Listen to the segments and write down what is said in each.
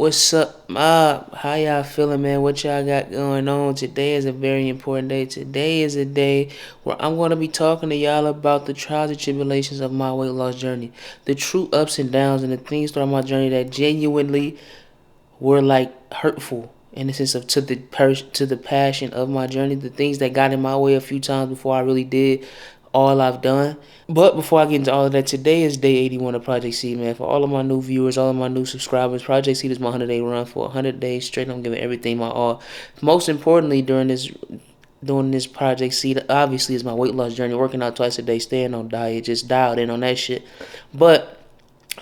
What's up, mob? How y'all feeling, man? What y'all got going on? Today is a very important day. Today is a day where I'm going to be talking to y'all about the trials and tribulations of my weight loss journey, the true ups and downs, and the things throughout my journey that genuinely were like hurtful in the sense of to the passion of my journey, the things that got in my way a few times before I really did all I've done. But before I get into all of that, today is day 81 of Project Seed, man. For all of my new viewers, all of my new subscribers, Project Seed is my 100-day run. For 100 days straight, I'm giving everything my all. Most importantly, doing this Project Seed, obviously, is my weight loss journey. Working out twice a day, staying on diet, just dialed in on that shit. But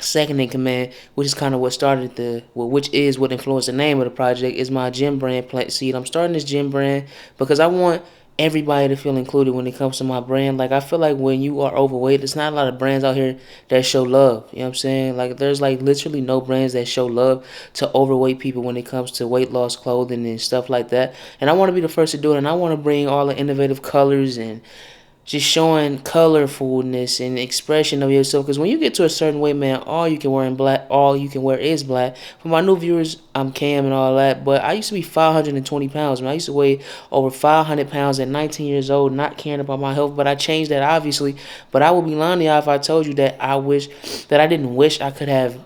second in command, which is kind of what started which is what influenced the name of the project, is my gym brand, Plantseed. I'm starting this gym brand because I want everybody to feel included when it comes to my brand. Like, I feel like when you are overweight, there's not a lot of brands out here that show love. You know what I'm saying? Like, there's like literally no brands that show love to overweight people when it comes to weight loss clothing and stuff like that. And I want to be the first to do it. And I want to bring all the innovative colors and just showing colorfulness and expression of yourself. Because when you get to a certain weight, man, all you can wear is black. For my new viewers, I'm Cam and all that, but I used to be 520 pounds, man. I used to weigh over 500 pounds at 19 years old, not caring about my health. But I changed that, obviously. But I would be lying to y'all if I told you that I didn't wish I could have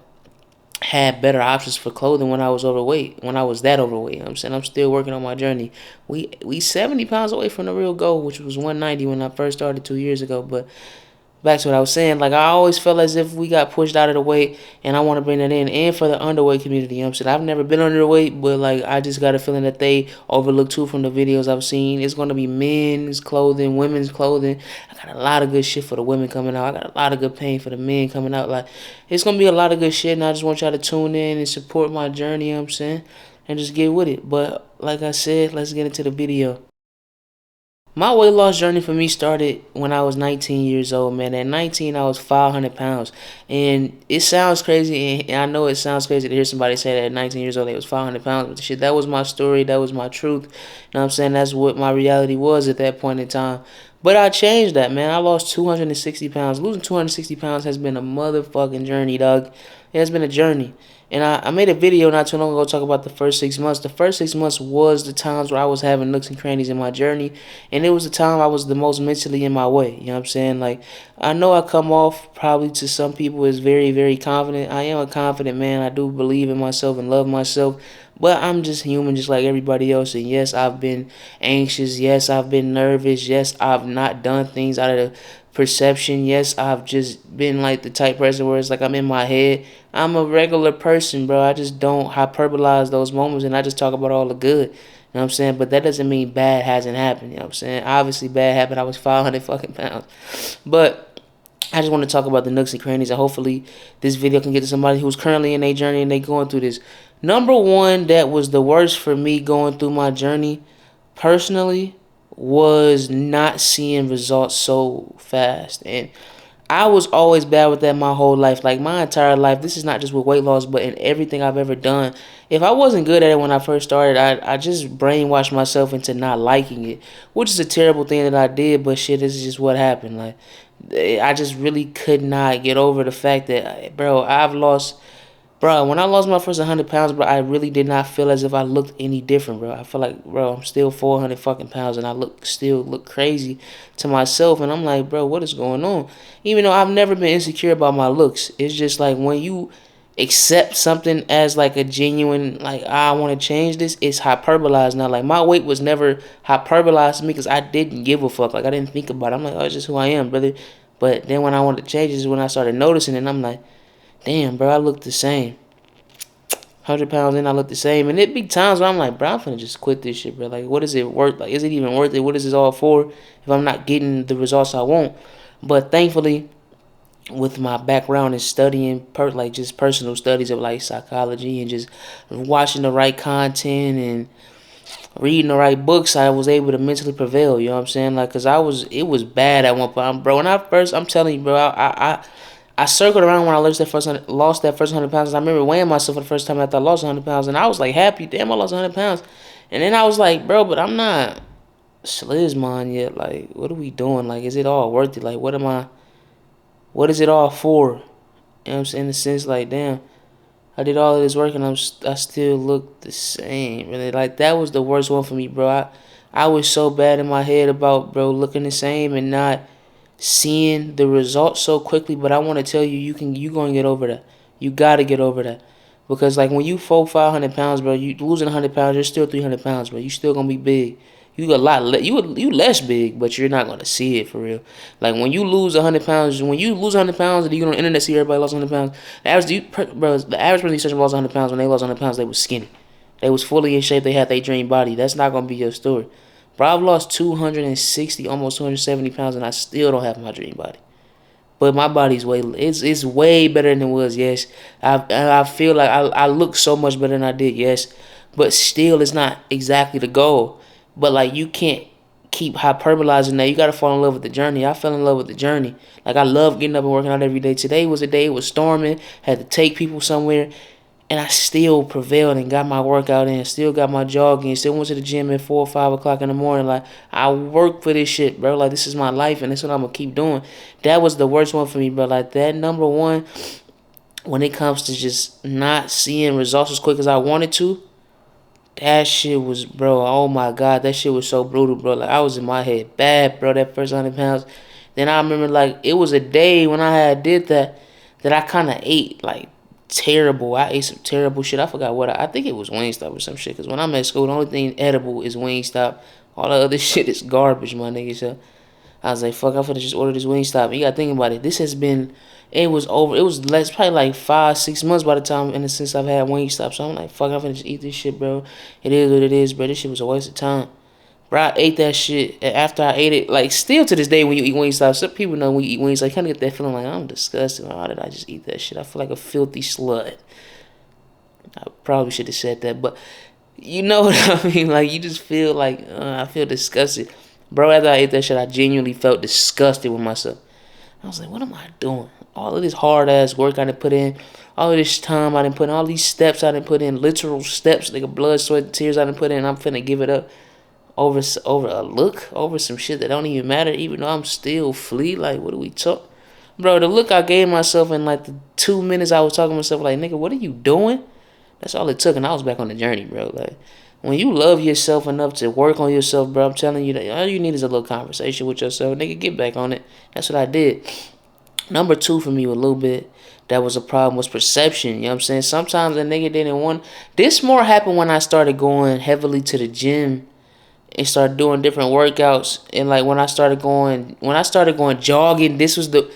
had better options for clothing when I was overweight, when I was that overweight. You know what I'm saying? I'm still working on my journey. We 70 pounds away from the real goal, which was 190 when I first started 2 years ago. But back to what I was saying, like, I always felt as if we got pushed out of the weight, and I want to bring that in. And for the underweight community, you know what I'm saying? I've never been underweight, but like, I just got a feeling that they overlook too from the videos I've seen. It's going to be men's clothing, women's clothing. I got a lot of good shit for the women coming out. I got a lot of good pain for the men coming out. Like, it's going to be a lot of good shit, and I just want y'all to tune in and support my journey, you know what I'm saying? And just get with it. But like I said, let's get into the video. My weight loss journey for me started when I was 19 years old, man. At 19, I was 500 pounds. And it sounds crazy, and I know it sounds crazy to hear somebody say that at 19 years old they was 500 pounds. But shit, that was my story. That was my truth. You know what I'm saying? That's what my reality was at that point in time. But I changed that, man. I lost 260 pounds. Losing 260 pounds has been a motherfucking journey, dog. It has been a journey. And I made a video not too long ago talking about the first 6 months. The first 6 months was the times where I was having nooks and crannies in my journey. And it was the time I was the most mentally in my way. You know what I'm saying? Like, I know I come off probably to some people as very, very confident. I am a confident man. I do believe in myself and love myself. But I'm just human just like everybody else. And yes, I've been anxious. Yes, I've been nervous. Yes, I've not done things out of the perception. Yes, I've just been like the type person where it's like I'm in my head. I'm a regular person, bro. I just don't hyperbolize those moments, and I just talk about all the good. You know what I'm saying? But that doesn't mean bad hasn't happened. You know what I'm saying? Obviously, bad happened. I was 500 fucking pounds. But I just want to talk about the nooks and crannies, and hopefully this video can get to somebody who's currently in their journey and they going through this. Number one, that was the worst for me going through my journey personally, was not seeing results so fast. And I was always bad with that my whole life. Like, my entire life. This is not just with weight loss, but in everything I've ever done. If I wasn't good at it when I first started, I just brainwashed myself into not liking it, which is a terrible thing that I did, but shit, this is just what happened. Like, I just really could not get over the fact that, bro, when I lost my first 100 pounds, bro, I really did not feel as if I looked any different, bro. I feel like, bro, I'm still 400 fucking pounds, and I still look crazy to myself. And I'm like, bro, what is going on? Even though I've never been insecure about my looks, it's just like when you accept something as like a genuine, like, I want to change this, it's hyperbolized now. Like, my weight was never hyperbolized to me because I didn't give a fuck. Like, I didn't think about it. I'm like, oh, it's just who I am, brother. But then when I wanted to change it is when I started noticing it, and I'm like, damn, bro, I look the same. 100 pounds in, I look the same. And it be times where I'm like, bro, I'm finna just quit this shit, bro. Like, what is it worth? Like, is it even worth it? What is this all for if I'm not getting the results I want? But thankfully, with my background in studying, like, just personal studies of, like, psychology and just watching the right content and reading the right books, I was able to mentally prevail. You know what I'm saying? Like, cause it was bad at one point, bro. When I'm telling you, bro, I circled around when I lost that first 100 pounds. I remember weighing myself for the first time after I lost 100 pounds, and I was like happy, damn, I lost 100 pounds. And then I was like, bro, but I'm not Slizmon yet. Like, what are we doing? Like, is it all worth it? Like, what is it all for? You know what I'm saying? In the sense, like, damn, I did all of this work and I still look the same. Really, like that was the worst one for me, bro. I was so bad in my head about, bro, looking the same and not seeing the results so quickly. But I want to tell you, you gonna get over that. You gotta get over that. Because like when you 500 pounds, bro, you losing 100 pounds, you're still 300 pounds, bro. You still gonna be big. You a lot you less big, but you're not gonna see it for real. Like when you lose 100 pounds, and you go on the internet see everybody lost 100 pounds. The average person you search lost 100 pounds. When they lost 100 pounds, they was skinny. They was fully in shape. They had their dream body. That's not gonna be your story. Bro, I've lost 260, almost 270 pounds, and I still don't have my dream body. But my body's it's way better than it was. Yes, I feel like I look so much better than I did. Yes, but still, it's not exactly the goal. But like you can't keep hyperbolizing that. You gotta fall in love with the journey. I fell in love with the journey. Like I love getting up and working out every day. Today was a day. It was storming. Had to take people somewhere. And I still prevailed and got my workout in, still got my jogging, still went to the gym at 4 or 5 o'clock in the morning. Like, I work for this shit, bro. Like, this is my life, and that's what I'm going to keep doing. That was the worst one for me, bro. Like, that number one, when it comes to just not seeing results as quick as I wanted to, that shit was, bro, oh my God, that shit was so brutal, bro. Like, I was in my head bad, bro, that first 100 pounds. Then I remember, like, it was a day when I had did that I kind of ate, like, terrible. I ate some terrible shit. I forgot what I think it was Wingstop or some shit. Because when I'm at school, the only thing edible is Wingstop. All the other shit is garbage, my nigga. So I was like, fuck, I'm finna just order this Wingstop. You gotta think about it. This has been, it was less, probably like 5-6 months by the time, and since I've had Wingstop. So I'm like, fuck, I'm finna just eat this shit, bro. It is what it is, bro. This shit was a waste of time. Bro, I ate that shit. And after I ate it, like, still to this day, when you eat Wingstop, some people know when you eat wings, like, kind of get that feeling like, I'm disgusted. Why did I just eat that shit? I feel like a filthy slut. I probably should have said that, but you know what I mean? Like, you just feel like, I feel disgusted. Bro, after I ate that shit, I genuinely felt disgusted with myself. I was like, what am I doing? All of this hard-ass work I done put in, all of this time I done put in, all these steps I done put in, literal steps, like blood, sweat, and tears I done put in, I'm finna give it up over a look, over some shit that don't even matter, even though I'm still flea. Like, what are we talking? Bro, the look I gave myself in like the 2 minutes I was talking to myself, like, nigga, what are you doing? That's all it took, and I was back on the journey, bro. Like, when you love yourself enough to work on yourself, bro, I'm telling you that all you need is a little conversation with yourself. Nigga, get back on it. That's what I did. Number two for me, a little bit, that was a problem, was perception. You know what I'm saying? Sometimes a nigga didn't want. This more happened when I started going heavily to the gym and started doing different workouts. And like when I started going jogging, this was the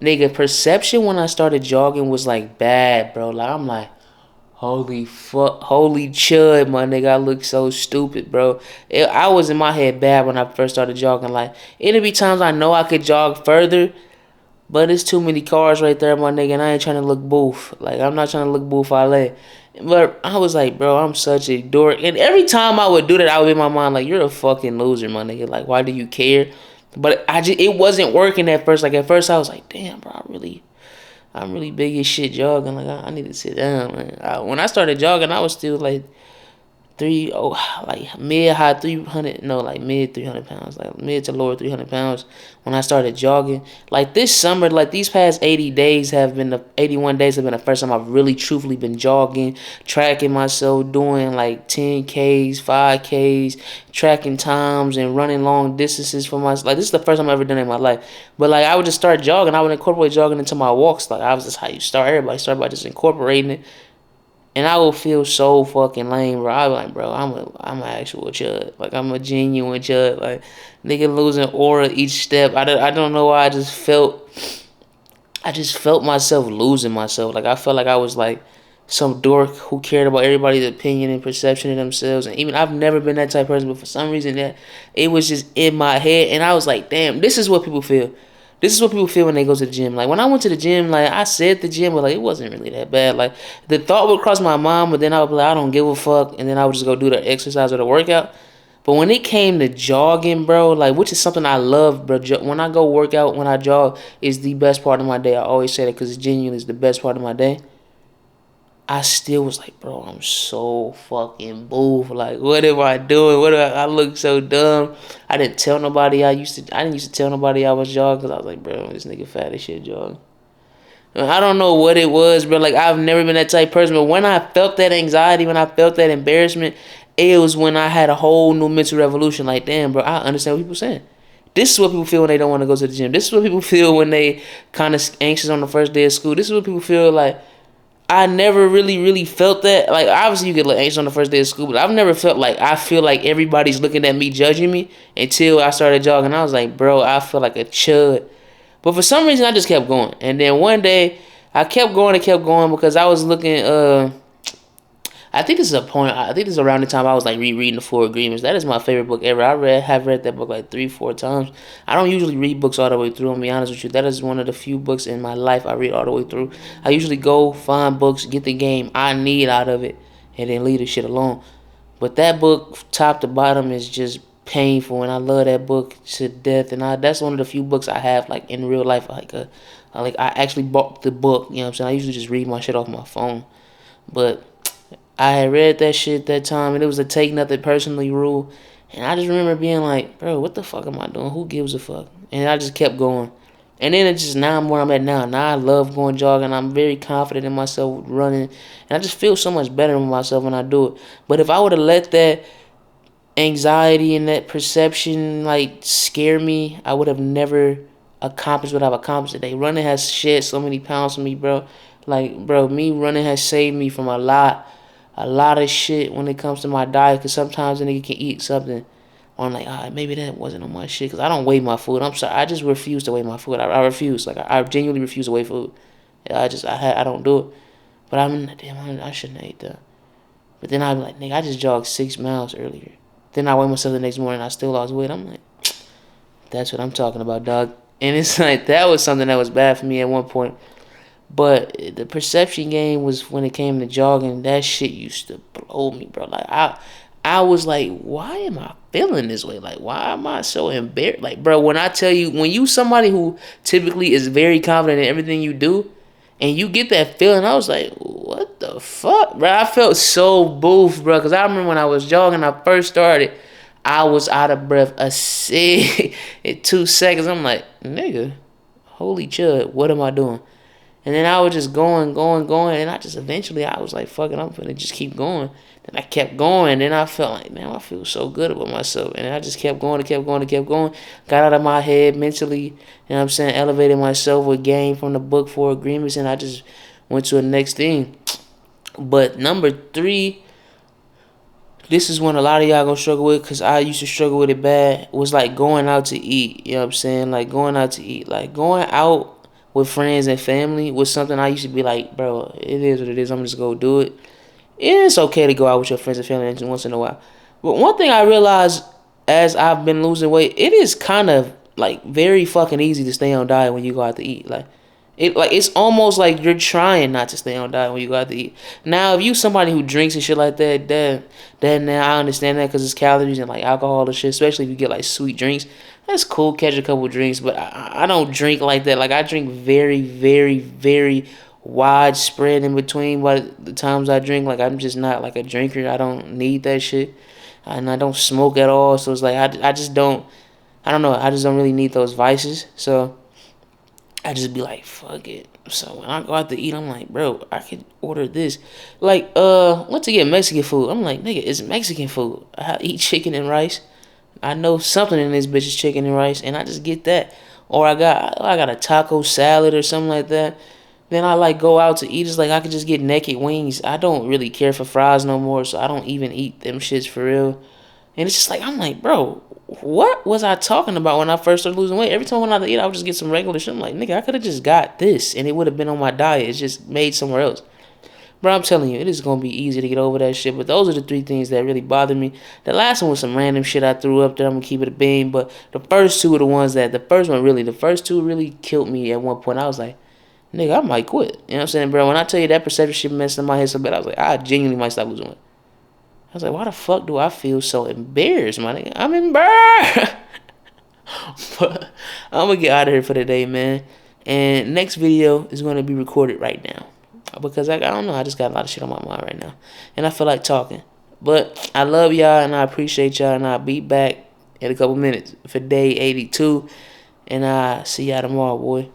nigga perception when I started jogging was like bad, bro. Like I'm like, holy fuck, holy chud, my nigga, I look so stupid, bro. I was in my head bad when I first started jogging. Like it'd be times I know I could jog further, but it's too many cars right there, my nigga, and I ain't trying to look boof. Like I'm not trying to look boof Ale. But I was like, bro, I'm such a dork. And every time I would do that, I would be in my mind like, you're a fucking loser, my nigga. Like, why do you care? But it wasn't working at first. Like at first I was like, damn, bro, I'm really big as shit jogging. Like I need to sit down, man. When I started jogging, I was still like mid 300 pounds, like mid to lower 300 pounds when I started jogging. Like this summer, like these past 81 days have been the first time I've really truthfully been jogging, tracking myself, doing like 10Ks, 5Ks, tracking times and running long distances for myself. Like this is the first time I've ever done it in my life. But like I would just start jogging, I would incorporate jogging into my walks. Like I was just how you start. Everybody start by just incorporating it. And I will feel so fucking lame, bro. I be like, bro, I'm an actual chud. Like, I'm a genuine chud. Like, nigga losing aura each step. I don't know why I just felt myself losing myself. Like, I felt like I was like some dork who cared about everybody's opinion and perception of themselves. And even I've never been that type of person, but for some reason that it was just in my head. And I was like, damn, this is what people feel. This is what people feel when they go to the gym. Like, when I went to the gym, like, I said the gym, but, like, it wasn't really that bad. Like, the thought would cross my mind, but then I would be like, I don't give a fuck. And then I would just go do the exercise or the workout. But when it came to jogging, bro, like, which is something I love, bro. When I go work out, when I jog, is the best part of my day. I always say that because it genuinely is the best part of my day. I still was like, bro, I'm so fucking boof. Like, what am I doing? I look so dumb. I didn't tell nobody I didn't used to tell nobody I was jogging because I was like, bro, this nigga fat as shit jogging. I don't know what it was, bro. Like, I've never been that type of person. But when I felt that anxiety, when I felt that embarrassment, it was when I had a whole new mental revolution. Like, damn, bro, I understand what people saying. This is what people feel when they don't want to go to the gym. This is what people feel when they kind of anxious on the first day of school. This is what people feel like. I never really felt that. Like, obviously you get like anxious on the first day of school, but I've never felt like I feel like everybody's looking at me, judging me, until I started jogging. I was like, bro, I feel like a chud. But for some reason, I just kept going. And then one day, I kept going and kept going because I was looking. I think this is a point. I think this is around the time I was like rereading the Four Agreements. That is my favorite book ever. Have read that book like 3-4 times. I don't usually read books all the way through. I'll be honest with you. That is one of the few books in my life I read all the way through. I usually go find books, get the game I need out of it, and then leave the shit alone. But that book, top to bottom, is just painful, and I love that book to death. And that's one of the few books I have like in real life. I actually bought the book. You know what I'm saying? I usually just read my shit off my phone, but I had read that shit that time, and it was a take nothing personally rule. And I just remember being like, bro, what the fuck am I doing? Who gives a fuck? And I just kept going. And then it's just, now I'm where I'm at now. Now I love going jogging. I'm very confident in myself running. And I just feel so much better with myself when I do it. But if I would have let that anxiety and that perception like scare me, I would have never accomplished what I've accomplished today. Running has shed so many pounds from me, bro. Like, bro, me running has saved me from a lot of shit when it comes to my diet. Because sometimes a nigga can eat something on like, maybe that wasn't on my shit. Because I don't weigh my food. I'm sorry. I just refuse to weigh my food. I refuse. Like, I genuinely refuse to weigh food. I don't do it. But I shouldn't have ate that. But then I'd be like, nigga, I just jogged 6 miles earlier. Then I weigh myself the next morning. I still lost weight. I'm like, that's what I'm talking about, dog. And it's like, that was something that was bad for me at one point. But the perception game was when it came to jogging. That shit used to blow me, bro. Like, I was like, why am I feeling this way? Like, why am I so embarrassed? Like, bro, when I tell you, when you somebody who typically is very confident in everything you do, and you get that feeling, I was like, what the fuck, bro? I felt so boof, bro. Because I remember when I was jogging, I first started, I was out of breath in 2 seconds. I'm like, nigga, holy chud, what am I doing? And then I was just going, and I just eventually, I was like, fuck it, I'm finna just keep going. Then I kept going, and I felt like, man, I feel so good about myself. And I just kept going. Got out of my head mentally, you know what I'm saying, elevated myself with game from the book Four Agreements, and I just went to the next thing. But number 3, this is one a lot of y'all gonna struggle with, because I used to struggle with it bad, was like going out to eat. You know what I'm saying? Like going out to eat. Like going out with friends and family was something I used to be like, bro, it is what it is. I'm just gonna do it. It's okay to go out with your friends and family once in a while. But one thing I realized as I've been losing weight, it is kind of like very fucking easy to stay on diet when you go out to eat. It's almost like you're trying not to stay on diet when you go out to eat. Now, if you somebody who drinks and shit like that, then I understand that because it's calories and like alcohol and shit. Especially if you get like sweet drinks, that's cool. Catch a couple drinks, but I don't drink like that. Like I drink very widespread in between. But the times I drink, like I'm just not like a drinker. I don't need that shit, and I don't smoke at all. So it's like I just don't. I don't know. I just don't really need those vices. So I just be like, fuck it. So when I go out to eat, I'm like, bro, I could order this. Like, went to get Mexican food. I'm like, nigga, it's Mexican food. I eat chicken and rice. I know something in this bitch is chicken and rice, and I just get that. Or I got a taco salad or something like that. Then I like go out to eat. It's like I could just get naked wings. I don't really care for fries no more, so I don't even eat them shits for real. And it's just like, I'm like, bro, what was I talking about when I first started losing weight? Every time I went out to eat, I would just get some regular shit. I'm like, nigga, I could have just got this, and it would have been on my diet. It's just made somewhere else. Bro, I'm telling you, it is going to be easy to get over that shit. But those are the 3 things that really bother me. The last one was some random shit I threw up there. I'm going to keep it a bean. But the first 2 are the ones that, the first 2 really killed me at one point. I was like, nigga, I might quit. You know what I'm saying, bro? When I tell you that perception shit messed in my head so bad, I was like, I genuinely might stop losing weight. I was like, why the fuck do I feel so embarrassed, my nigga? I'm embarrassed. But I'm going to get out of here for the day, man. And next video is going to be recorded right now. Because I don't know, I just got a lot of shit on my mind right now. And I feel like talking. But I love y'all and I appreciate y'all. And I'll be back in a couple minutes for day 82. And I see y'all tomorrow, boy.